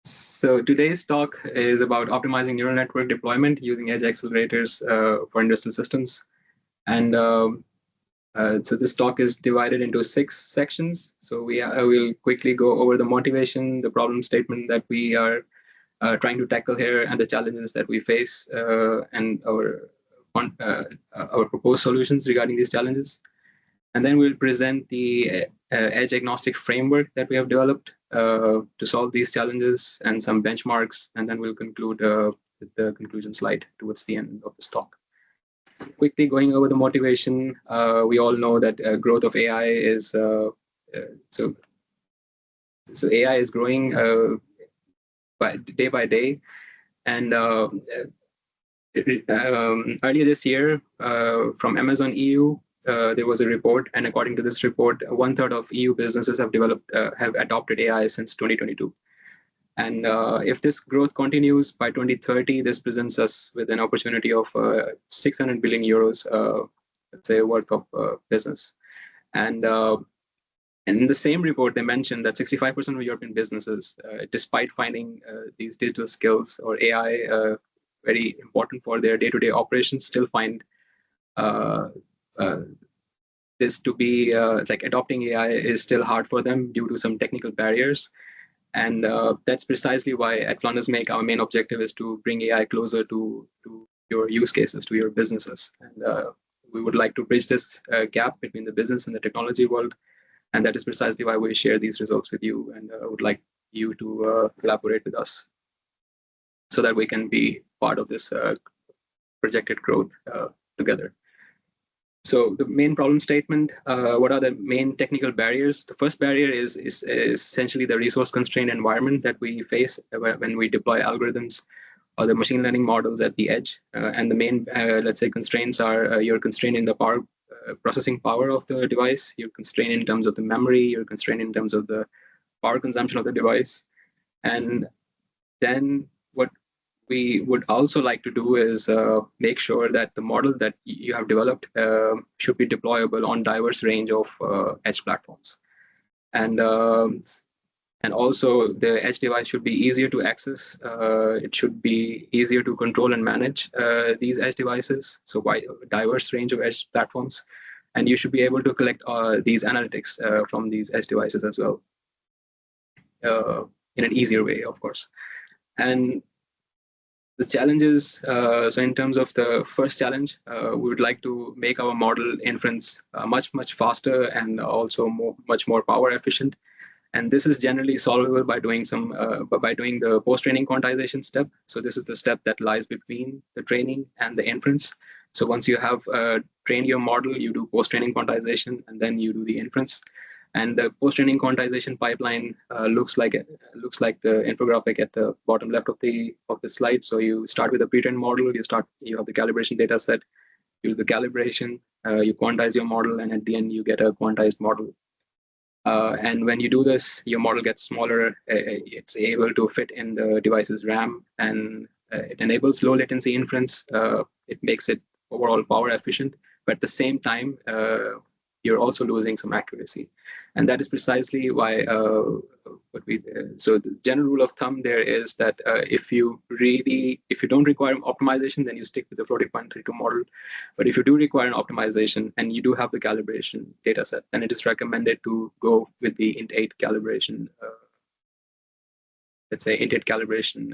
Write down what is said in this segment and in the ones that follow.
So today's talk is about optimizing neural network deployment using edge accelerators for industrial systems. And so this talk is divided into 6 sections. So we will quickly go over the motivation, the problem statement that we are trying to tackle here, and the challenges that we face, and our proposed solutions regarding these challenges. And then we'll present the edge-agnostic framework that we have developed to solve these challenges and some benchmarks. And then we'll conclude with the conclusion slide towards the end of this talk. So quickly going over the motivation, we all know that growth of AI is so AI is growing day by day, and earlier this year from Amazon EU. There was a report, and according to this report, 1/3 of EU businesses have adopted AI since 2022. And if this growth continues by 2030, this presents us with an opportunity of 600 billion euros, let's say, worth of business. And in the same report, they mentioned that 65% of European businesses, despite finding these digital skills or AI very important for their day-to-day operations, still find this to be like adopting AI is still hard for them due to some technical barriers. And that's precisely why at Flanders Make, our main objective is to bring AI closer to your use cases, to your businesses. And we would like to bridge this gap between the business and the technology world. And that is precisely why we share these results with you. And I would like you to collaborate with us so that we can be part of this projected growth together. So the main problem statement, what are the main technical barriers? The first barrier is essentially the resource constrained environment that we face when we deploy algorithms or the machine learning models at the edge. And the main, let's say, constraints are you're constrained in the processing power of the device, you're constrained in terms of the memory, you're constrained in terms of the power consumption of the device. And then what we would also like to do is make sure that the model that you have developed should be deployable on diverse range of edge platforms. And also the edge device should be easier to access. It should be easier to control and manage these edge devices. So by a diverse range of edge platforms. And you should be able to collect these analytics from these edge devices as well in an easier way, of course. And the challenges, so in terms of the first challenge, we would like to make our model inference much faster and also much more power efficient. And this is generally solvable by doing the post-training quantization step. So this is the step that lies between the training and the inference. So once you have trained your model, you do post-training quantization, and then you do the inference. And the post-training quantization pipeline looks like the infographic at the bottom left of the slide. So you start with a pre-trained model. You have the calibration data set. You do the calibration. You quantize your model, and at the end you get a quantized model. And when you do this, your model gets smaller. It's able to fit in the device's RAM, and it enables low latency inference. It makes it overall power efficient, but at the same time, you're also losing some accuracy. And that is precisely why so the general rule of thumb there is that if you don't require optimization, then you stick with the floating point 32 model. But if you do require an optimization and you do have the calibration data set, then it is recommended to go with the int8 calibration, let's say int8 calibration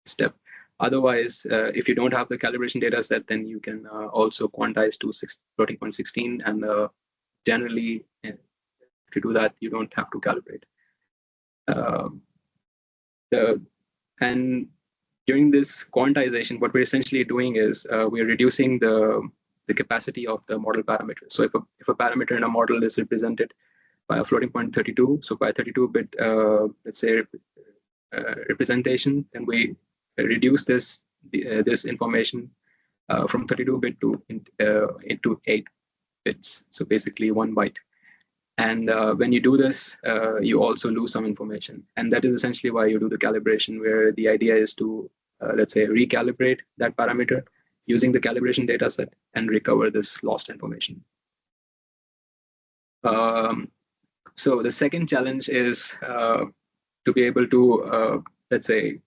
step. Otherwise, if you don't have the calibration data set, then you can also quantize to floating point 16, and generally, if you do that, you don't have to calibrate. And during this quantization, what we're essentially doing is we're reducing the capacity of the model parameters. So if a parameter in a model is represented by a floating point 32, so by 32-bit, let's say, representation, then we reduce this information from 32-bit into 8 bits. So basically 1 byte. And when you do this, you also lose some information. And that is essentially why you do the calibration, where the idea is to, let's say, recalibrate that parameter using the calibration data set and recover this lost information. So the second challenge is to be able to let's say,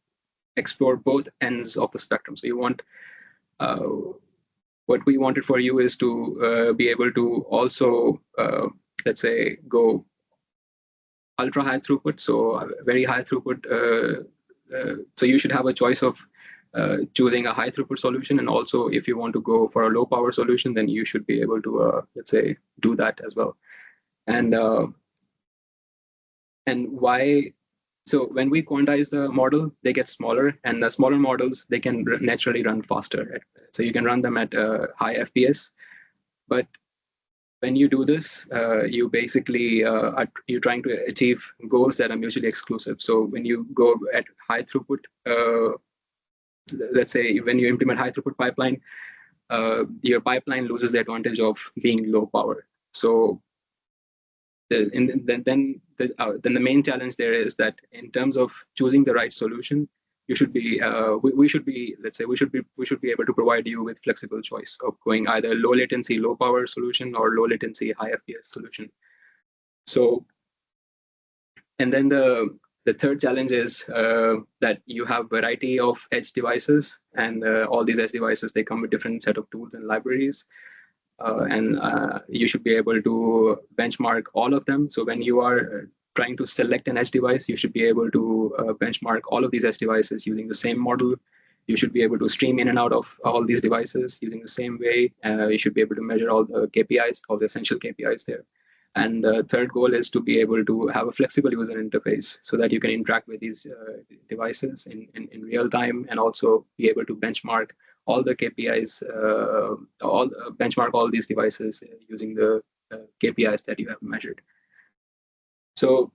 explore both ends of the spectrum. So you want, what we wanted for you is to be able to also, let's say, go ultra high throughput, so very high throughput. So you should have a choice of choosing a high throughput solution, and also if you want to go for a low power solution, then you should be able to, let's say, do that as well. And why? So when we quantize the model, they get smaller, and the smaller models, they can naturally run faster. So you can run them at high FPS, but when you do this, you basically you're trying to achieve goals that are mutually exclusive. So when you go at high throughput, let's say when you implement high throughput pipeline, your pipeline loses the advantage of being low power. So then the main challenge there is that in terms of choosing the right solution, you should be we should be, let's say, we should be able to provide you with flexible choice of going either low latency low power solution or low latency high FPS solution. So, and then the third challenge is that you have variety of edge devices, and all these edge devices, they come with different set of tools and libraries. And you should be able to benchmark all of them. So when you are trying to select an edge device, you should be able to benchmark all of these edge devices using the same model. You should be able to stream in and out of all these devices using the same way. You should be able to measure all the KPIs, all the essential KPIs there. And the third goal is to be able to have a flexible user interface so that you can interact with these devices in real time, and also be able to benchmark all the KPIs, benchmark all these devices using the KPIs that you have measured. So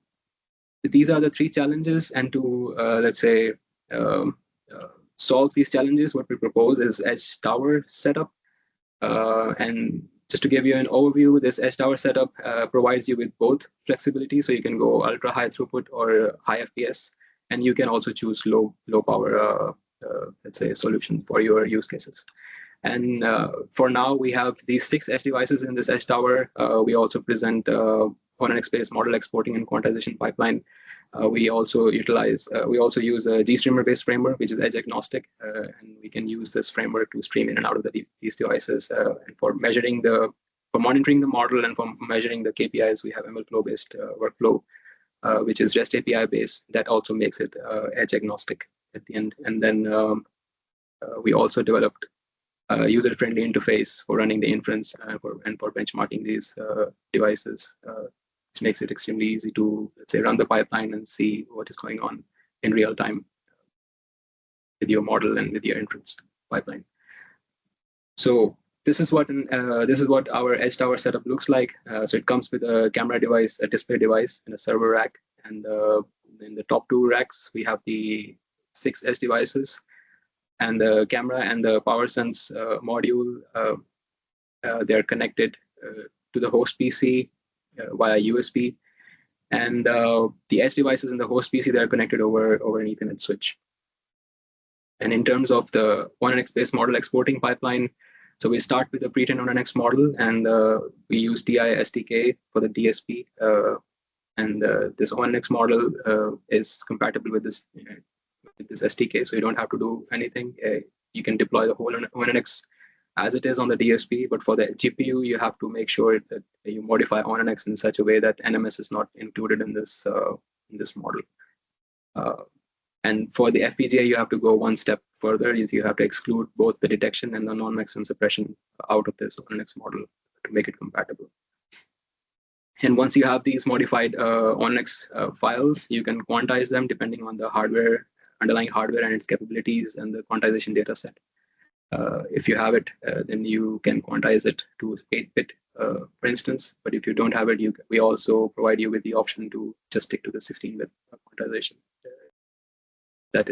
these are the three challenges, and to let's say solve these challenges, what we propose is edge tower setup. And just to give you an overview, this edge tower setup provides you with both flexibility, so you can go ultra high throughput or high FPS, and you can also choose low power, let's say, solution for your use cases. And for now, we have these 6 edge devices in this edge tower. We also present on-NX-based model exporting and quantization pipeline. We also use a GStreamer-based framework, which is edge-agnostic, and we can use this framework to stream in and out of these devices. And for monitoring the model and for measuring the KPIs, we have MLflow-based workflow, which is REST API-based. That also makes it edge-agnostic at the end. And then we also developed a user-friendly interface for running the inference and for benchmarking these devices, which makes it extremely easy to, let's say, run the pipeline and see what is going on in real time with your model and with your inference pipeline. So this is what our edge tower setup looks like. So it comes with a camera device, a display device, and a server rack. And in the top 2 racks, we have the 6 edge devices, and the camera and the PowerSense module. They are connected to the host PC via USB, and the edge devices in the host PC, they are connected over an Ethernet switch. And in terms of the on-NX-based model exporting pipeline, so we start with a pre-trained on-NX model, and we use TI SDK for the DSP. And this on-NX model is compatible with this SDK, so you don't have to do anything. You can deploy the whole on-NX as it is on the DSP, but for the GPU, you have to make sure that you modify on-NX in such a way that NMS is not included in this model. And for the FPGA, you have to go one step further. You have to exclude both the detection and the non-maximum suppression out of this on-NX model to make it compatible. And once you have these modified on-NX files, you can quantize them depending on the underlying hardware and its capabilities and the quantization data set. If you have it, then you can quantize it to 8-bit, for instance. But if you don't have it, we also provide you with the option to just stick to the 16-bit quantization. That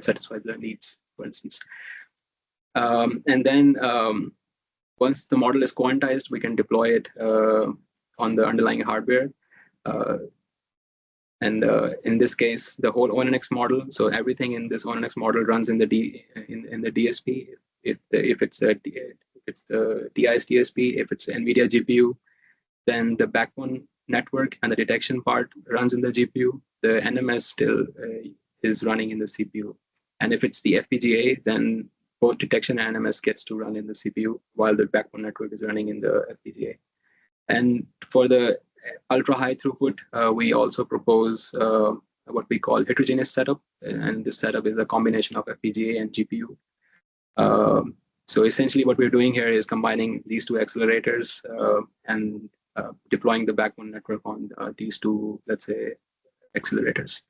satisfies the needs, for instance. And then once the model is quantized, we can deploy it on the underlying hardware. And in this case, the whole on-NX model, so everything in this on-NX model runs in the DSP. If it's the TI's DSP, if it's NVIDIA GPU, then the backbone network and the detection part runs in the GPU. The NMS still is running in the CPU. And if it's the FPGA, then both detection and NMS gets to run in the CPU while the backbone network is running in the FPGA. And for the ultra high throughput, we also propose what we call heterogeneous setup. And this setup is a combination of FPGA and GPU. So essentially what we're doing here is combining these two accelerators and deploying the backbone network on these two, let's say, accelerators.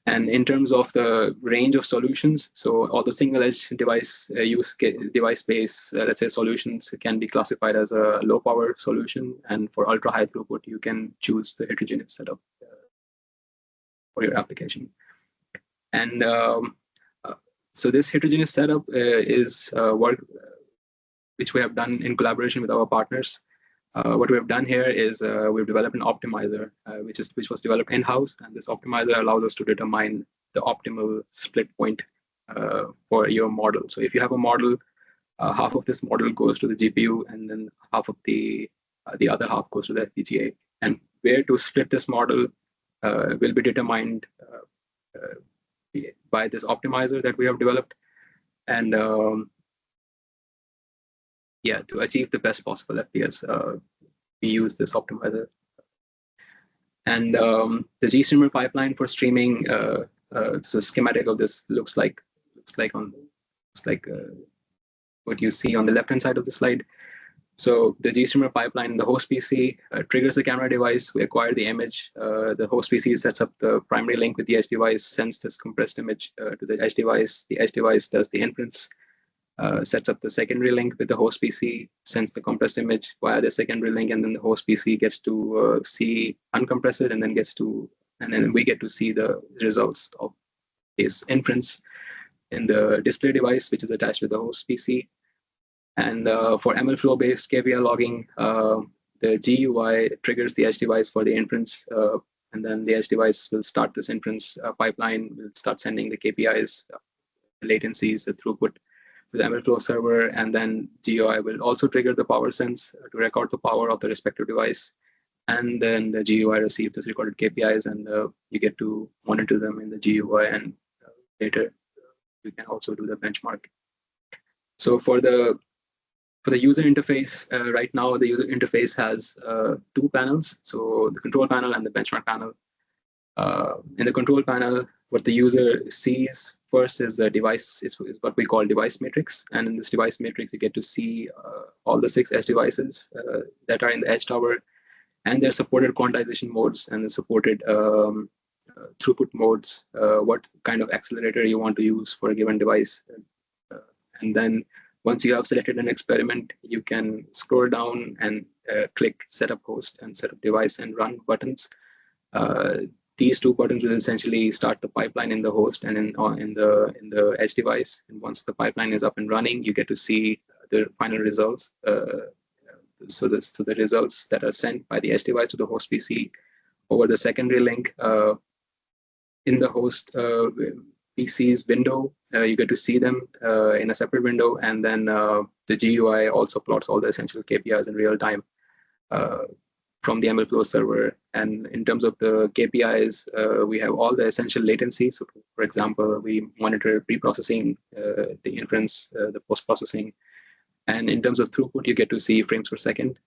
And in terms of the range of solutions, so all the single edge device device-based, let's say, solutions can be classified as a low power solution. And for ultra high throughput, you can choose the heterogeneous setup for your application. And so this heterogeneous setup is work which we have done in collaboration with our partners. What we have done here is we've developed an optimizer, which was developed in-house, and this optimizer allows us to determine the optimal split point for your model. So if you have a model, half of this model goes to the GPU, and then half of the other half goes to the FPGA. And where to split this model will be determined by this optimizer that we have developed. And yeah, to achieve the best possible FPS, we use this optimizer. And the GStreamer pipeline for streaming, the schematic of this looks like what you see on the left-hand side of the slide. So the GStreamer pipeline in the host PC triggers the camera device. We acquire the image. The host PC sets up the primary link with the edge device, sends this compressed image to the edge device. The edge device does the inference. Sets up the secondary link with the host PC, sends the compressed image via the secondary link, and then the host PC gets to see uncompress it, and then we get to see the results of this inference in the display device, which is attached with the host PC. And for MLflow-based KPI logging, the GUI triggers the edge device for the inference, and then the edge device will start this inference pipeline, will start sending the KPIs, the latencies, the throughput to the MLflow server, and then GUI will also trigger the power sense to record the power of the respective device. And then the GUI receives this recorded KPIs, and you get to monitor them in the GUI, and later you can also do the benchmark. So for the user interface, right now the user interface has two panels, so the control panel and the benchmark panel. In the control panel, what the user sees first is the device, is what we call device matrix. And in this device matrix, you get to see all the 6 edge devices that are in the edge tower, and their supported quantization modes and the supported throughput modes, what kind of accelerator you want to use for a given device. And then once you have selected an experiment, you can scroll down and click setup host and setup device and run buttons. These two buttons will essentially start the pipeline in the host and in the edge device. And once the pipeline is up and running, you get to see the final results. So the results that are sent by the edge device to the host PC over the secondary link in the host PC's window. You get to see them in a separate window, and then the GUI also plots all the essential KPIs in real time from the MLflow server. And in terms of the KPIs, we have all the essential latency. So for example, we monitor pre-processing, the inference, the post-processing. And in terms of throughput, you get to see frames per second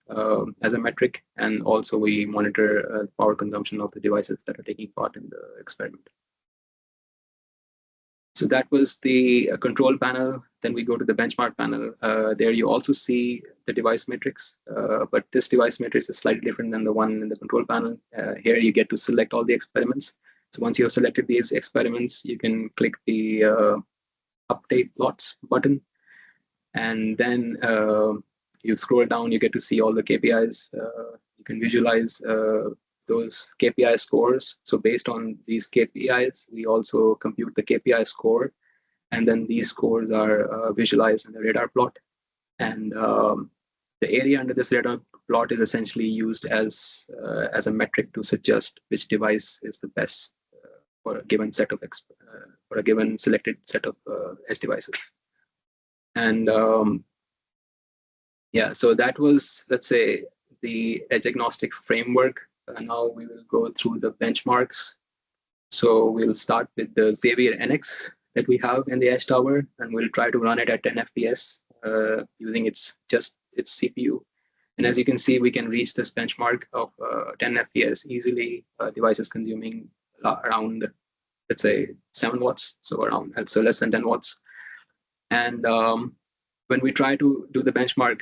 as a metric. And also we monitor power consumption of the devices that are taking part in the experiment. So that was the control panel. Then we go to the benchmark panel. There you also see the device matrix, but this device matrix is slightly different than the one in the control panel. Here you get to select all the experiments. So once you have selected these experiments, you can click the update plots button. And then you scroll down, you get to see all the KPIs. You can visualize those KPI scores. So based on these KPIs, we also compute the KPI score. And then these scores are visualized in the radar plot. And the area under this radar plot is essentially used as a metric to suggest which device is the best for a given set of for a given selected set of edge devices. And yeah, so that was, let's say, the edge agnostic framework. Now we will go through the benchmarks. So we'll start with the Xavier NX that we have in the Edge Tower, and we'll try to run it at 10 FPS using its CPU. And as you can see, we can reach this benchmark of 10 FPS easily. Devices consuming around, let's say, 7 watts, so less than 10 watts. And when we try to do the benchmark,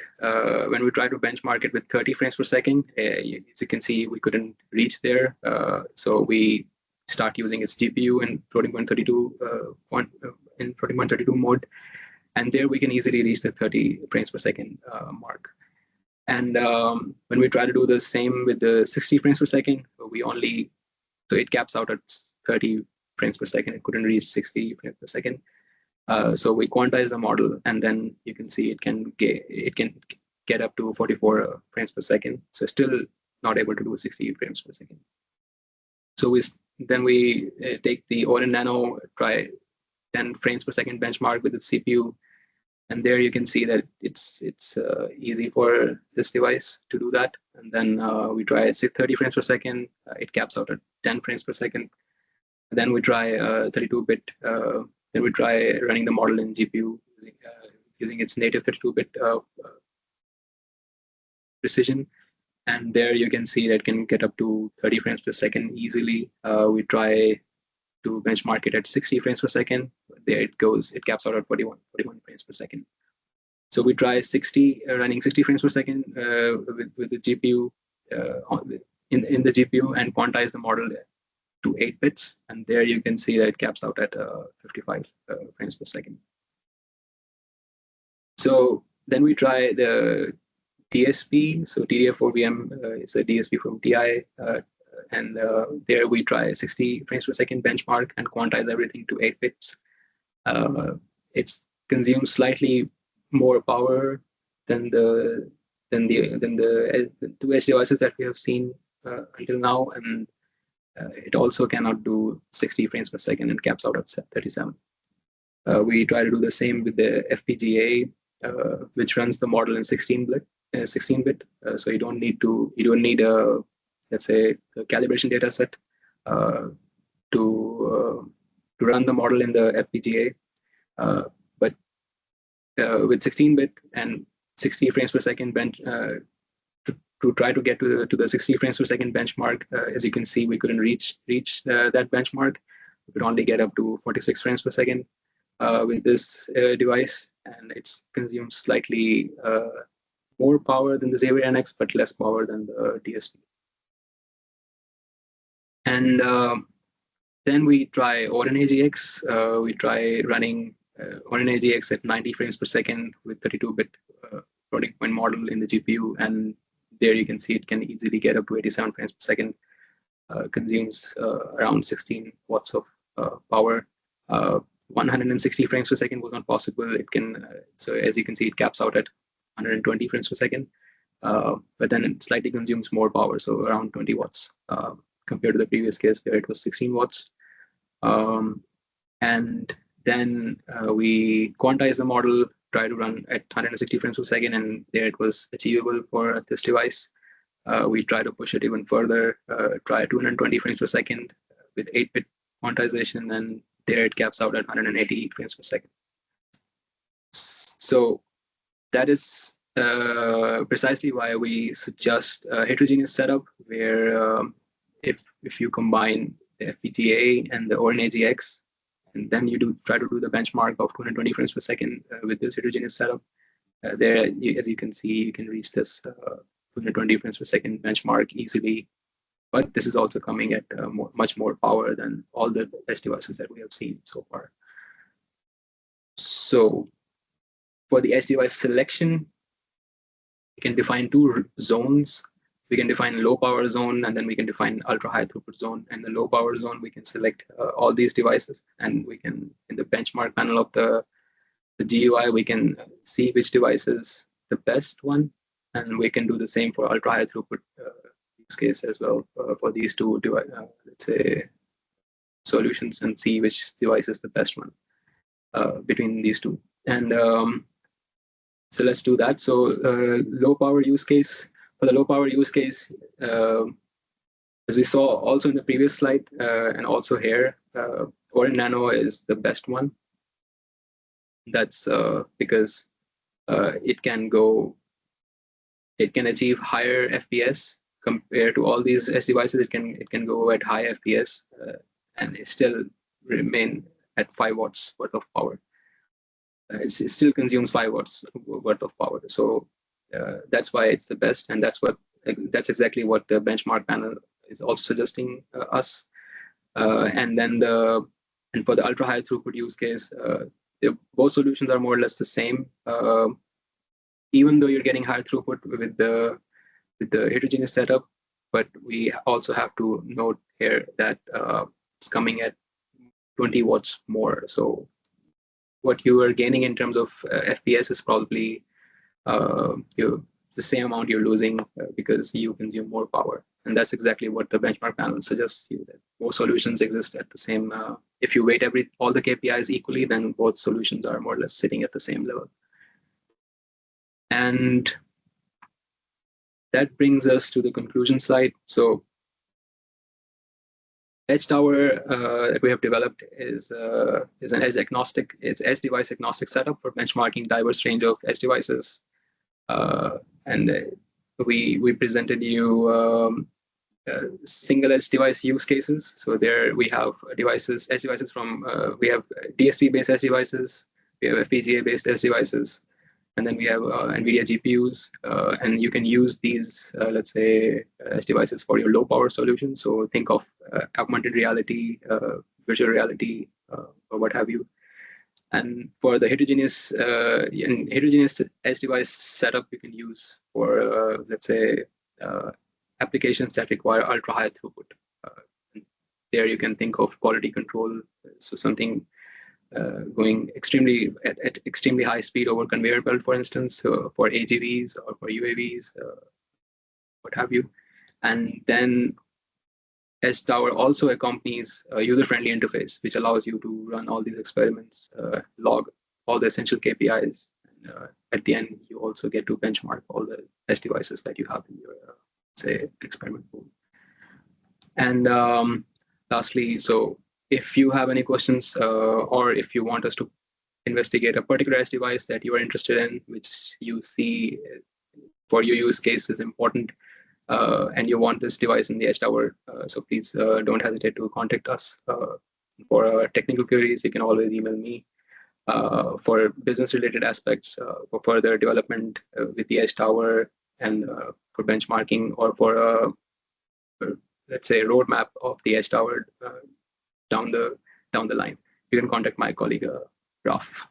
when we try to benchmark it with 30 frames per second, as you can see, we couldn't reach there. So we start using its GPU in floating point 32 mode, and there we can easily reach the 30 frames per second mark. And when we try to do the same with the 60 frames per second, so it caps out at 30 frames per second. It couldn't reach 60 frames per second. So we quantize the model, and then you can see it can get up to 44 frames per second. So still not able to do 60 frames per second. So we take the Orin Nano, try 10 frames per second benchmark with its CPU, and there you can see that it's easy for this device to do that. And then we try 30 frames per second. It caps out at 10 frames per second. And then we try 32-bit. Then we try running the model in GPU using its native 32-bit precision. And there you can see that it can get up to 30 frames per second easily. We try to benchmark it at 60 frames per second. There it goes. It caps out at 41 frames per second. So we try running 60 frames per second with the GPU in the GPU and quantize the model to 8 bits, and there you can see that it caps out at 55 frames per second. So then we try the DSP. So TDF4VM is a DSP from TI, and there we try 60 frames per second benchmark and quantize everything to 8 bits. It consumes slightly more power than the two edge devices that we have seen until now, and it also cannot do 60 frames per second and caps out at 37. We try to do the same with the FPGA, which runs the model in 16-bit. So you don't need a, let's say, a calibration data set to run the model in the FPGA. But with 16-bit and 60 frames per second to try to get to the 60 frames per second benchmark, as you can see, we couldn't reach that benchmark. We could only get up to 46 frames per second with this device, and it consumes slightly more power than the Xavier NX, but less power than the DSP. And then we try Orin AGX. We try running Orin AGX at 90 frames per second with 32-bit floating point model in the GPU, and there you can see it can easily get up to 87 frames per second, consumes around 16 watts of power. 160 frames per second was not possible. It can, so as you can see, it caps out at 120 frames per second, but then it slightly consumes more power, so around 20 watts compared to the previous case where it was 16 watts. And then we quantize the model, try to run at 160 frames per second, and there it was achievable for this device. We try to push it even further, try 220 frames per second with 8-bit quantization, and there it caps out at 180 frames per second. So that is precisely why we suggest a heterogeneous setup, where if you combine the FPGA and the Orin AGX, and then you try to do the benchmark of 220 frames per second with this heterogeneous setup, there, as you can see, you can reach this 220 frames per second benchmark easily. But this is also coming at much more power than all the best devices that we have seen so far. So for the edge device selection, we can define 2 zones. We can define low power zone, and then we can define ultra high throughput zone. And the low power zone, we can select all these devices, and we can, in the benchmark panel of the GUI, we can see which device is the best one, and we can do the same for ultra high throughput use case as well for these 2 let's say solutions, and see which device is the best one between these 2. And so let's do that. So low power use case. For the low power use case, As we saw also in the previous slide and also here, Orin Nano is the best one. That's because it can achieve higher FPS compared to all these edge devices. It can go at high FPS and it still remain at 5 watts worth of power. It still consumes 5 watts worth of power. So that's why it's the best, and that's exactly what the benchmark panel is also suggesting us. And for the ultra high throughput use case, both solutions are more or less the same. Even though you're getting higher throughput with the heterogeneous setup, but we also have to note here that it's coming at 20 watts more. So what you are gaining in terms of FPS is probably the same amount you're losing because you consume more power. And that's exactly what the benchmark panel suggests you, that both solutions exist at the same, if you weight all the KPIs equally, then both solutions are more or less sitting at the same level. And that brings us to the conclusion slide. So Edge Tower that we have developed is an edge agnostic, it's edge device agnostic setup for benchmarking diverse range of edge devices. And we presented you single edge device use cases. So there we have edge devices from, we have DSP based edge devices, we have FPGA based edge devices, and then we have NVIDIA GPUs, and you can use these, let's say, edge devices for your low power solution. So think of augmented reality, virtual reality, or what have you. And for the heterogeneous edge device setup, you can use for, let's say, applications that require ultra high throughput. There you can think of quality control, so something going at extremely high speed over conveyor belt, for instance, for AGVs or for UAVs, what have you. And then Edge Tower also accompanies a user-friendly interface, which allows you to run all these experiments, log all the essential KPIs. And at the end, you also get to benchmark all the edge devices that you have in your, say, experiment pool. And lastly, so if you have any questions or if you want us to investigate a particular edge device that you are interested in, which you see for your use case is important, and you want this device in the Edge Tower, so please don't hesitate to contact us. For technical queries, you can always email me. For business-related aspects, for further development with the Edge Tower, and for benchmarking, or for let's say, roadmap of the Edge Tower down the line, you can contact my colleague Raf.